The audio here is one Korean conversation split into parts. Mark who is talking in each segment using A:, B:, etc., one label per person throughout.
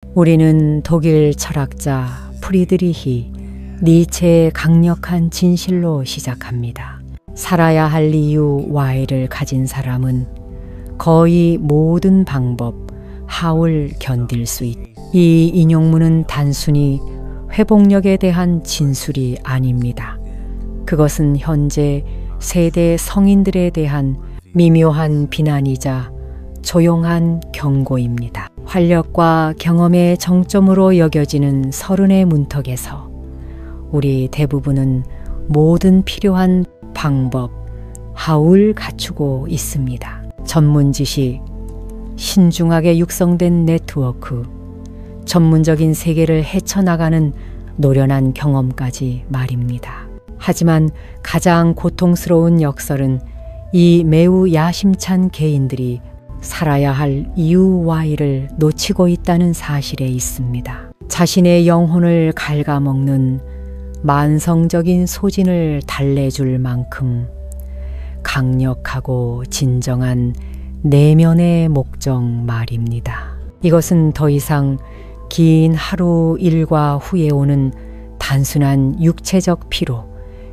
A: 우리는 독일 철학자 프리드리히 니체의 강력한 진실로 시작합니다. 살아야 할 이유 Y를 가진 사람은 거의 모든 방법 How을 견딜 수 있다. 이 인용문은 단순히 회복력에 대한 진술이 아닙니다. 그것은 현재 세대 성인들에 대한 미묘한 비난이자 조용한 경고입니다. 활력과 경험의 정점으로 여겨지는 서른의 문턱에서 우리 대부분은 모든 필요한 방법, How를 갖추고 있습니다. 전문 지식, 신중하게 육성된 네트워크, 전문적인 세계를 헤쳐나가는 노련한 경험까지 말입니다. 하지만 가장 고통스러운 역설은 이 매우 야심찬 개인들이 살아야 할 이유 Y를 놓치고 있다는 사실에 있습니다. 자신의 영혼을 갉아먹는 만성적인 소진을 달래줄 만큼 강력하고 진정한 내면의 목적 말입니다. 이것은 더 이상 긴 하루 일과 후에 오는 단순한 육체적 피로,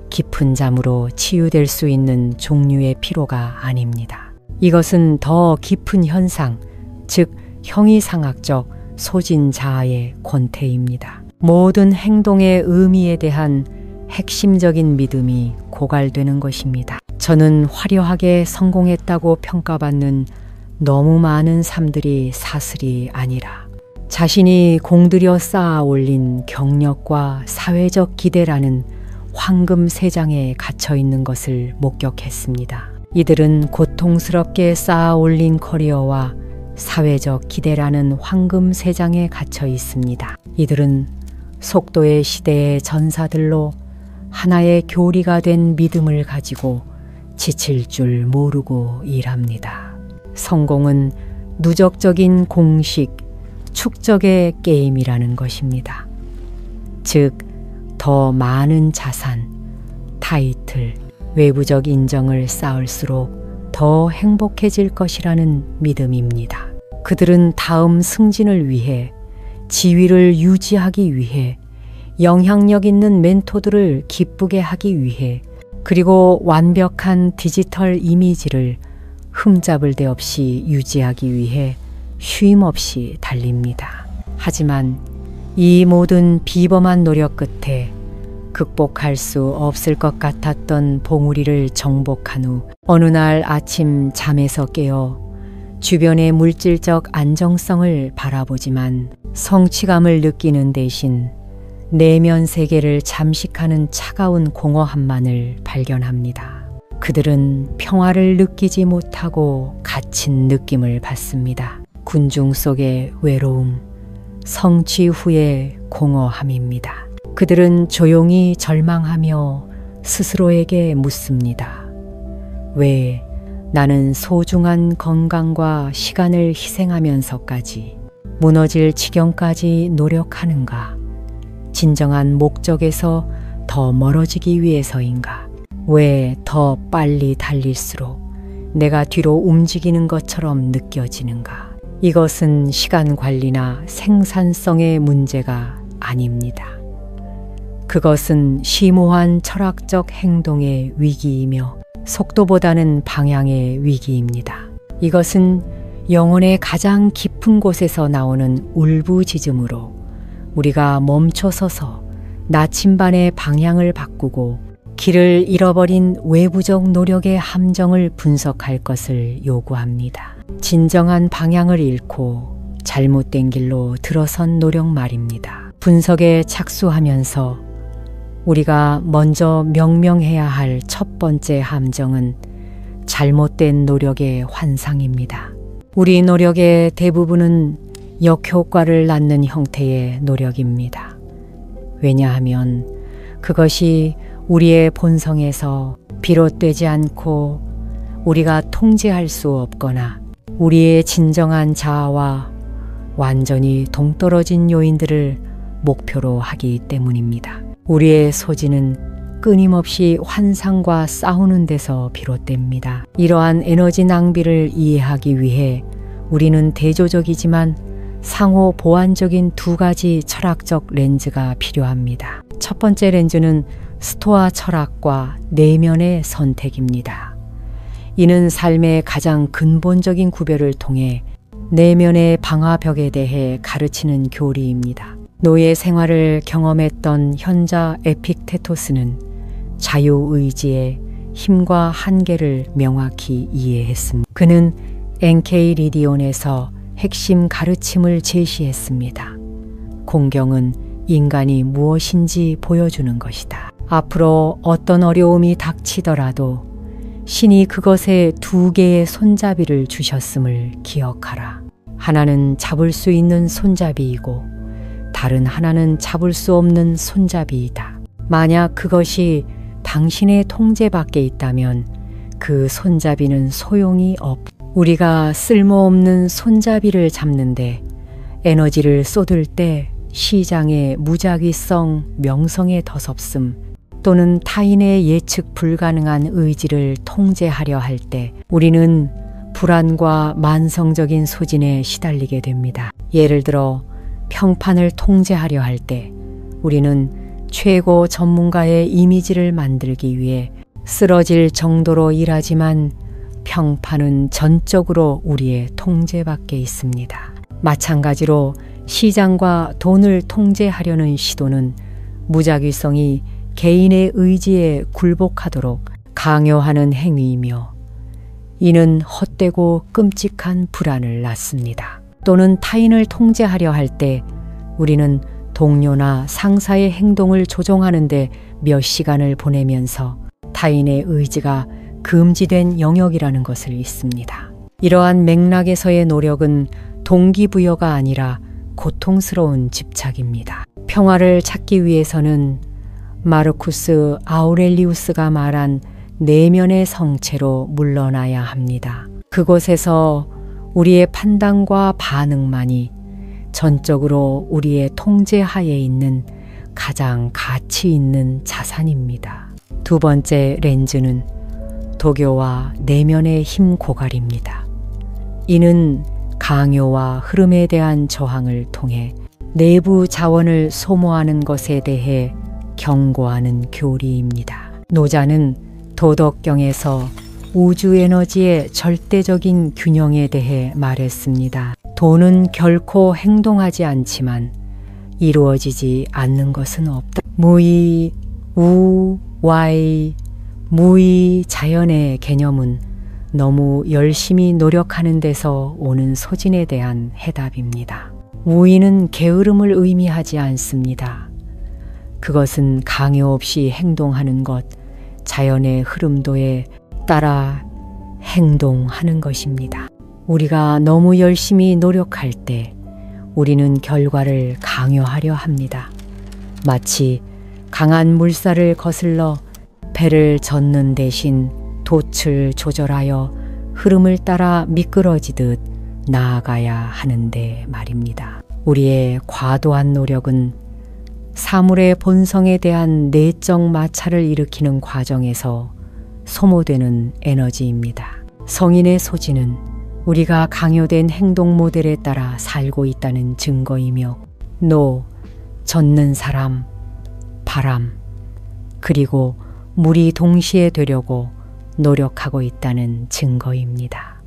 A: 깊은 잠으로 치유될 수 있는 종류의 피로가 아닙니다. 이것은 더 깊은 현상, 즉 형이상학적 소진자아의 권태입니다. 모든 행동의 의미에 대한 핵심적인 믿음이 고갈되는 것입니다. 저는 화려하게 성공했다고 평가받는 너무 많은 삶들이 사슬이 아니라 자신이 공들여 쌓아 올린 경력과 사회적 기대라는 황금 세장에 갇혀 있는 것을 목격했습니다. 이들은 고통스럽게 쌓아 올린 커리어와 사회적 기대라는 황금 세장에 갇혀 있습니다. 이들은 속도의 시대의 전사들로 하나의 교리가 된 믿음을 가지고 지칠 줄 모르고 일합니다. 성공은 누적적인 공식, 축적의 게임이라는 것입니다. 즉, 더 많은 자산, 타이틀, 외부적 인정을 쌓을수록 더 행복해질 것이라는 믿음입니다. 그들은 다음 승진을 위해, 지위를 유지하기 위해, 영향력 있는 멘토들을 기쁘게 하기 위해, 그리고 완벽한 디지털 이미지를 흠잡을 데 없이 유지하기 위해 쉼 없이 달립니다. 하지만 이 모든 비범한 노력 끝에 극복할 수 없을 것 같았던 봉우리를 정복한 후 어느 날 아침 잠에서 깨어 주변의 물질적 안정성을 바라보지만 성취감을 느끼는 대신 내면 세계를 잠식하는 차가운 공허함만을 발견합니다. 그들은 평화를 느끼지 못하고 갇힌 느낌을 받습니다. 군중 속의 외로움, 성취 후의 공허함입니다. 그들은 조용히 절망하며 스스로에게 묻습니다. 왜 나는 소중한 건강과 시간을 희생하면서까지 무너질 지경까지 노력하는가? 진정한 목적에서 더 멀어지기 위해서인가? 왜 더 빨리 달릴수록 내가 뒤로 움직이는 것처럼 느껴지는가? 이것은 시간 관리나 생산성의 문제가 아닙니다. 그것은 심오한 철학적 행동의 위기이며 속도보다는 방향의 위기입니다. 이것은 영혼의 가장 깊은 곳에서 나오는 울부짖음으로 우리가 멈춰서서 나침반의 방향을 바꾸고 길을 잃어버린 외부적 노력의 함정을 분석할 것을 요구합니다. 진정한 방향을 잃고 잘못된 길로 들어선 노력 말입니다. 분석에 착수하면서 우리가 먼저 명명해야 할 첫 번째 함정은 잘못된 노력의 환상입니다. 우리 노력의 대부분은 역효과를 낳는 형태의 노력입니다. 왜냐하면 그것이 우리의 본성에서 비롯되지 않고 우리가 통제할 수 없거나 우리의 진정한 자아와 완전히 동떨어진 요인들을 목표로 하기 때문입니다. 우리의 소진은 끊임없이 환상과 싸우는 데서 비롯됩니다. 이러한 에너지 낭비를 이해하기 위해 우리는 대조적이지만 상호 보완적인 두 가지 철학적 렌즈가 필요합니다. 첫 번째 렌즈는 스토아 철학과 내면의 선택입니다. 이는 삶의 가장 근본적인 구별을 통해 내면의 방화벽에 대해 가르치는 교리입니다. 노예 생활을 경험했던 현자 에픽테토스는 자유의지의 힘과 한계를 명확히 이해했습니다. 그는 엔케이리디온에서 핵심 가르침을 제시했습니다. 공경은 인간이 무엇인지 보여주는 것이다. 앞으로 어떤 어려움이 닥치더라도 신이 그것에 두 개의 손잡이를 주셨음을 기억하라. 하나는 잡을 수 있는 손잡이이고 다른 하나는 잡을 수 없는 손잡이이다. 만약 그것이 당신의 통제 밖에 있다면 그 손잡이는 소용이 없. 우리가 쓸모없는 손잡이를 잡는데 에너지를 쏟을 때 시장의 무작위성, 명성의 더섭음 또는 타인의 예측 불가능한 의지를 통제하려 할 때 우리는 불안과 만성적인 소진에 시달리게 됩니다. 예를 들어 평판을 통제하려 할 때 우리는 최고 전문가의 이미지를 만들기 위해 쓰러질 정도로 일하지만 평판은 전적으로 우리의 통제 밖에 있습니다. 마찬가지로 시장과 돈을 통제하려는 시도는 무작위성이 개인의 의지에 굴복하도록 강요하는 행위이며 이는 헛되고 끔찍한 불안을 낳습니다. 또는 타인을 통제하려 할 때 우리는 동료나 상사의 행동을 조종하는 데 몇 시간을 보내면서 타인의 의지가 금지된 영역이라는 것을 잊습니다. 이러한 맥락에서의 노력은 동기부여가 아니라 고통스러운 집착입니다. 평화를 찾기 위해서는 마르쿠스 아우렐리우스가 말한 내면의 성체로 물러나야 합니다. 그곳에서 우리의 판단과 반응만이 전적으로 우리의 통제하에 있는 가장 가치 있는 자산입니다. 두 번째 렌즈는 도교와 내면의 힘 고갈입니다. 이는 강요와 흐름에 대한 저항을 통해 내부 자원을 소모하는 것에 대해 경고하는 교리입니다. 노자는 도덕경에서 우주 에너지의 절대적인 균형에 대해 말했습니다. 돈은 결코 행동하지 않지만 이루어지지 않는 것은 없다. 무의, 우, 와이, 무의 자연의 개념은 너무 열심히 노력하는 데서 오는 소진에 대한 해답입니다. 우의는 게으름을 의미하지 않습니다. 그것은 강요 없이 행동하는 것, 자연의 흐름도에 따라 행동하는 것입니다. 우리가 너무 열심히 노력할 때 우리는 결과를 강요하려 합니다. 마치 강한 물살을 거슬러 배를 젓는 대신 돛을 조절하여 흐름을 따라 미끄러지듯 나아가야 하는데 말입니다. 우리의 과도한 노력은 사물의 본성에 대한 내적 마찰을 일으키는 과정에서 소모되는 에너지입니다. 성인의 소진은 우리가 강요된 행동 모델에 따라 살고 있다는 증거이며 젓는 사람, 바람, 그리고 물이 동시에 되려고 노력하고 있다는 증거입니다.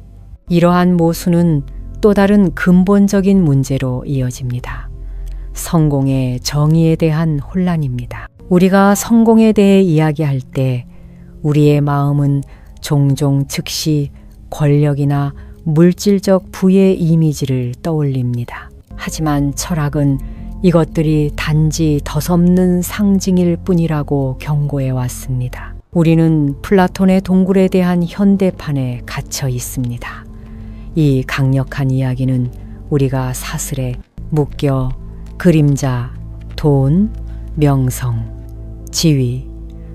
A: 이러한 모순은 또 다른 근본적인 문제로 이어집니다. 성공의 정의에 대한 혼란입니다. 우리가 성공에 대해 이야기할 때 우리의 마음은 종종 즉시 권력이나 물질적 부의 이미지를 떠올립니다. 하지만 철학은 이것들이 단지 덧없는 상징일 뿐이라고 경고해 왔습니다. 우리는 플라톤의 동굴에 대한 현대판에 갇혀 있습니다. 이 강력한 이야기는 우리가 사슬에 묶여 그림자, 돈, 명성, 지위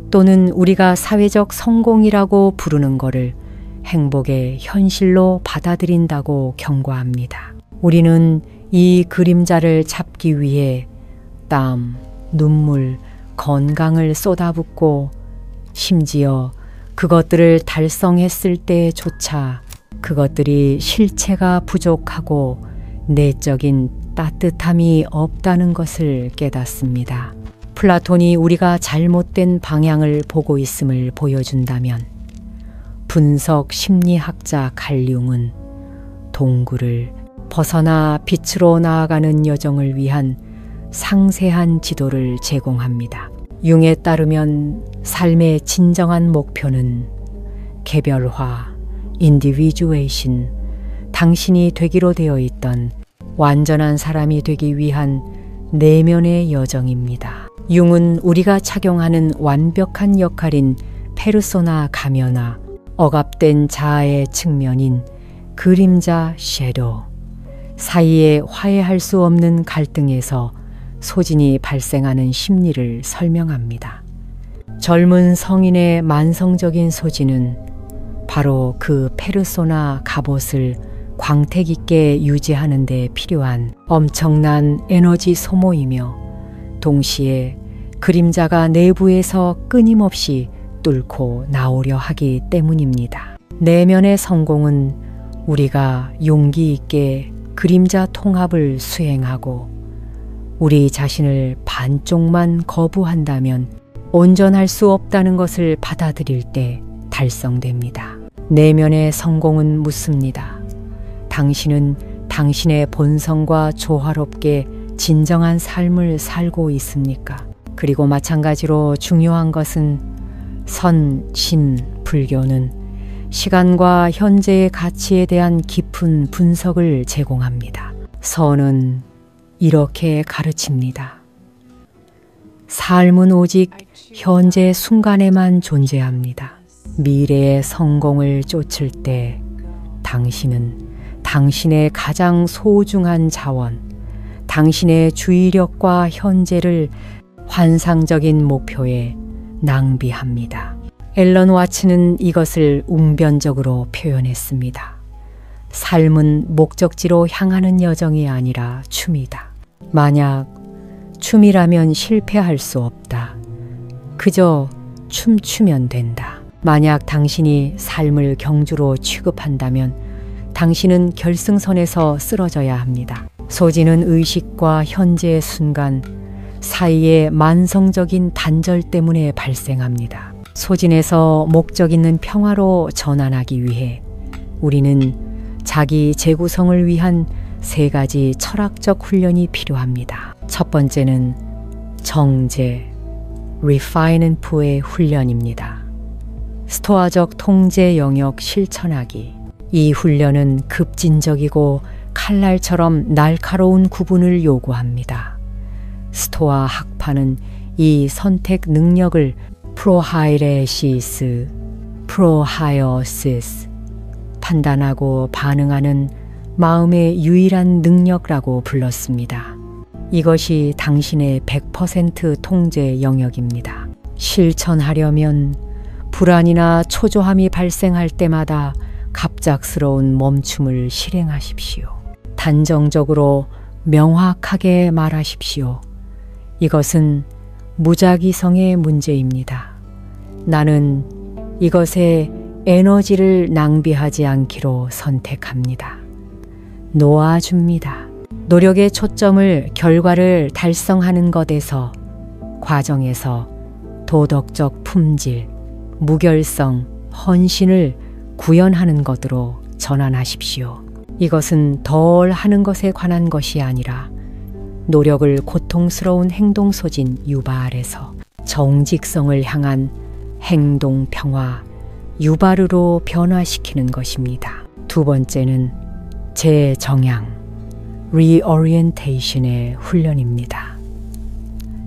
A: 또는 우리가 사회적 성공이라고 부르는 것을 행복의 현실로 받아들인다고 경고합니다. 우리는 이 그림자를 잡기 위해 땀, 눈물, 건강을 쏟아붓고 심지어 그것들을 달성했을 때조차 그것들이 실체가 부족하고 내적인 따뜻함이 없다는 것을 깨닫습니다. 플라톤이 우리가 잘못된 방향을 보고 있음을 보여준다면 분석 심리학자 칼 융은 동굴을 벗어나 빛으로 나아가는 여정을 위한 상세한 지도를 제공합니다. 융에 따르면 삶의 진정한 목표는 개별화, 인디비주에이션, 당신이 되기로 되어 있던 완전한 사람이 되기 위한 내면의 여정입니다. 융은 우리가 착용하는 완벽한 역할인 페르소나 가면화, 억압된 자아의 측면인 그림자 섀도우 사이에 화해할 수 없는 갈등에서 소진이 발생하는 심리를 설명합니다. 젊은 성인의 만성적인 소진은 바로 그 페르소나 갑옷을 광택 있게 유지하는 데 필요한 엄청난 에너지 소모이며 동시에 그림자가 내부에서 끊임없이 뚫고 나오려 하기 때문입니다. 내면의 성공은 우리가 용기 있게 그림자 통합을 수행하고 우리 자신을 반쪽만 거부한다면 온전할 수 없다는 것을 받아들일 때 달성됩니다. 내면의 성공은 묻습니다. 당신은 당신의 본성과 조화롭게 진정한 삶을 살고 있습니까? 그리고 마찬가지로 중요한 것은 선, 신, 불교는 시간과 현재의 가치에 대한 깊은 분석을 제공합니다. 선은 이렇게 가르칩니다. 삶은 오직 현재 순간에만 존재합니다. 미래의 성공을 쫓을 때 당신은 당신의 가장 소중한 자원, 당신의 주의력과 현재를 환상적인 목표에 낭비합니다. 앨런 와츠는 이것을 웅변적으로 표현했습니다. 삶은 목적지로 향하는 여정이 아니라 춤이다. 만약 춤이라면 실패할 수 없다. 그저 춤추면 된다. 만약 당신이 삶을 경주로 취급한다면 당신은 결승선에서 쓰러져야 합니다. 소진은 의식과 현재의 순간 사이의 만성적인 단절 때문에 발생합니다. 소진에서 목적 있는 평화로 전환하기 위해 우리는 자기 재구성을 위한 3가지 철학적 훈련이 필요합니다. 첫 번째는 정제, 리파이먼트의 훈련입니다. 스토아적 통제 영역 실천하기. 이 훈련은 급진적이고 칼날처럼 날카로운 구분을 요구합니다. 스토아 학파는 이 선택 능력을 프로하이레시스, 프로하이어시스, 판단하고 반응하는 마음의 유일한 능력이라고 불렀습니다. 이것이 당신의 100% 통제 영역입니다. 실천하려면 불안이나 초조함이 발생할 때마다 갑작스러운 멈춤을 실행하십시오. 단정적으로 명확하게 말하십시오. 이것은 무작위성의 문제입니다. 나는 이것에 에너지를 낭비하지 않기로 선택합니다. 놓아줍니다. 노력의 초점을 결과를 달성하는 것에서, 과정에서 도덕적 품질, 무결성, 헌신을 구현하는 것으로 전환하십시오. 이것은 덜 하는 것에 관한 것이 아니라 노력을 고통스러운 행동 소진 유발에서 정직성을 향한 행동 평화 유발으로 변화시키는 것입니다. 두 번째는 재정향, 리오리엔테이션의 훈련입니다.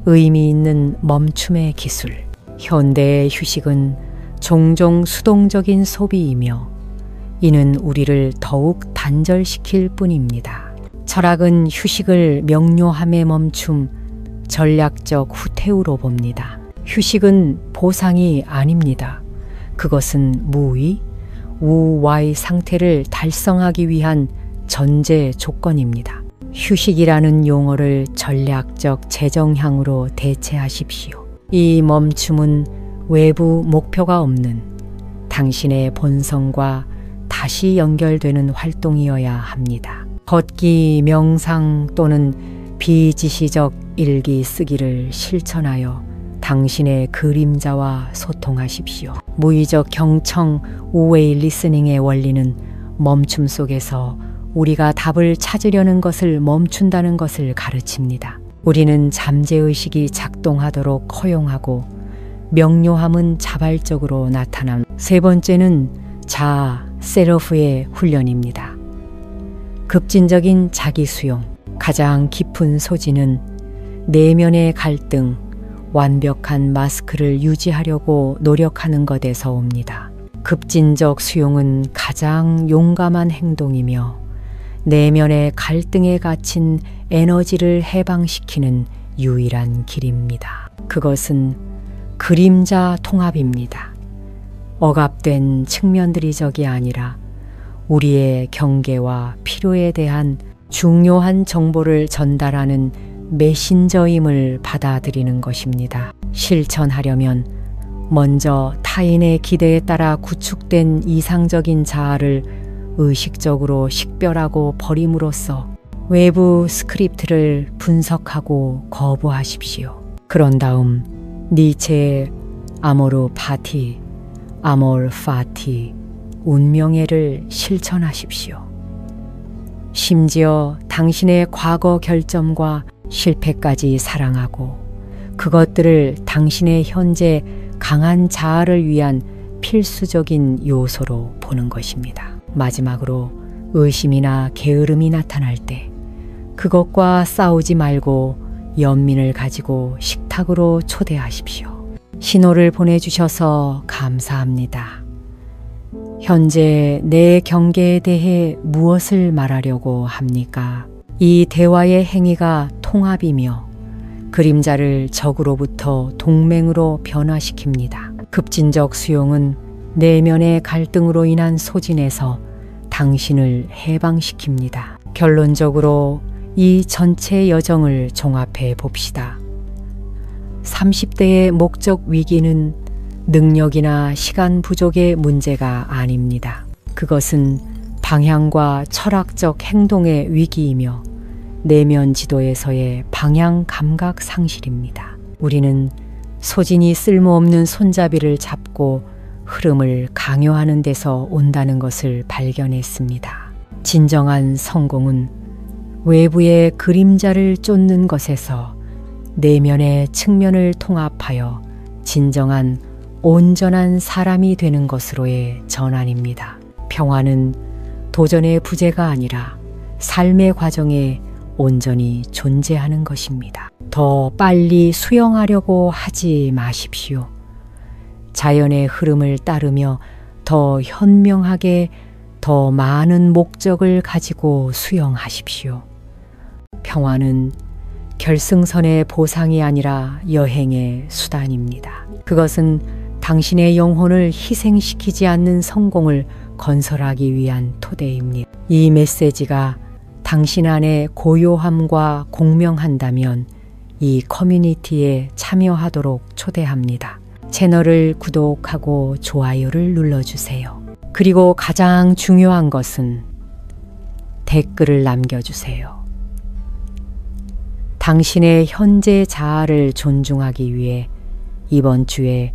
A: 의미 있는 멈춤의 기술. 현대의 휴식은 종종 수동적인 소비이며 이는 우리를 더욱 단절시킬 뿐입니다. 철학은 휴식을 명료함의 멈춤, 전략적 후퇴우로 봅니다. 휴식은 보상이 아닙니다. 그것은 무의, 우와의 상태를 달성하기 위한 전제 조건입니다. 휴식이라는 용어를 전략적 재정향으로 대체하십시오. 이 멈춤은 외부 목표가 없는 당신의 본성과 다시 연결되는 활동이어야 합니다. 걷기, 명상 또는 비지시적 일기 쓰기를 실천하여 당신의 그림자와 소통하십시오. 무의적 경청, 우웨이 리스닝의 원리는 멈춤 속에서 우리가 답을 찾으려는 것을 멈춘다는 것을 가르칩니다. 우리는 잠재의식이 작동하도록 허용하고 명료함은 자발적으로 나타남. 세 번째는 자아, 셀프의 훈련입니다. 급진적인 자기 수용, 가장 깊은 소진은 내면의 갈등, 완벽한 마스크를 유지하려고 노력하는 것에서 옵니다. 급진적 수용은 가장 용감한 행동이며 내면의 갈등에 갇힌 에너지를 해방시키는 유일한 길입니다. 그것은 그림자 통합입니다. 억압된 측면들이 적이 아니라 우리의 경계와 필요에 대한 중요한 정보를 전달하는 메신저임을 받아들이는 것입니다. 실천하려면 먼저 타인의 기대에 따라 구축된 이상적인 자아를 의식적으로 식별하고 버림으로써 외부 스크립트를 분석하고 거부하십시오. 그런 다음 니체의 아모르 파티, 아몰 파티, 운명애를 실천하십시오. 심지어 당신의 과거 결점과 실패까지 사랑하고 그것들을 당신의 현재 강한 자아를 위한 필수적인 요소로 보는 것입니다. 마지막으로 의심이나 게으름이 나타날 때 그것과 싸우지 말고 연민을 가지고 식탁으로 초대하십시오. 신호를 보내주셔서 감사합니다. 현재 내 경계에 대해 무엇을 말하려고 합니까? 이 대화의 행위가 통합이며 그림자를 적으로부터 동맹으로 변화시킵니다. 급진적 수용은 내면의 갈등으로 인한 소진에서 당신을 해방시킵니다. 결론적으로 이 전체 여정을 종합해 봅시다. 30대의 목적 위기는 능력이나 시간 부족의 문제가 아닙니다. 그것은 방향과 철학적 행동의 위기이며 내면 지도에서의 방향 감각 상실입니다. 우리는 소진이 쓸모없는 손잡이를 잡고 흐름을 강요하는 데서 온다는 것을 발견했습니다. 진정한 성공은 외부의 그림자를 쫓는 것에서 내면의 측면을 통합하여 진정한 온전한 사람이 되는 것으로의 전환입니다. 평화는 도전의 부재가 아니라 삶의 과정에 온전히 존재하는 것입니다. 더 빨리 수영하려고 하지 마십시오. 자연의 흐름을 따르며 더 현명하게 더 많은 목적을 가지고 수영하십시오. 평화는 결승선의 보상이 아니라 여행의 수단입니다. 그것은 당신의 영혼을 희생시키지 않는 성공을 건설하기 위한 토대입니다. 이 메시지가 당신 안에 고요함과 공명한다면 이 커뮤니티에 참여하도록 초대합니다. 채널을 구독하고 좋아요를 눌러주세요. 그리고 가장 중요한 것은 댓글을 남겨주세요. 당신의 현재 자아를 존중하기 위해 이번 주에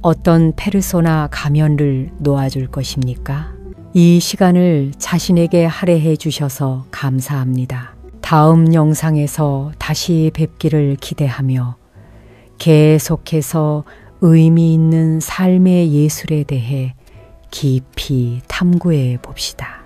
A: 어떤 페르소나 가면을 놓아줄 것입니까? 이 시간을 자신에게 할애해 주셔서 감사합니다. 다음 영상에서 다시 뵙기를 기대하며 계속해서 의미 있는 삶의 예술에 대해 깊이 탐구해 봅시다.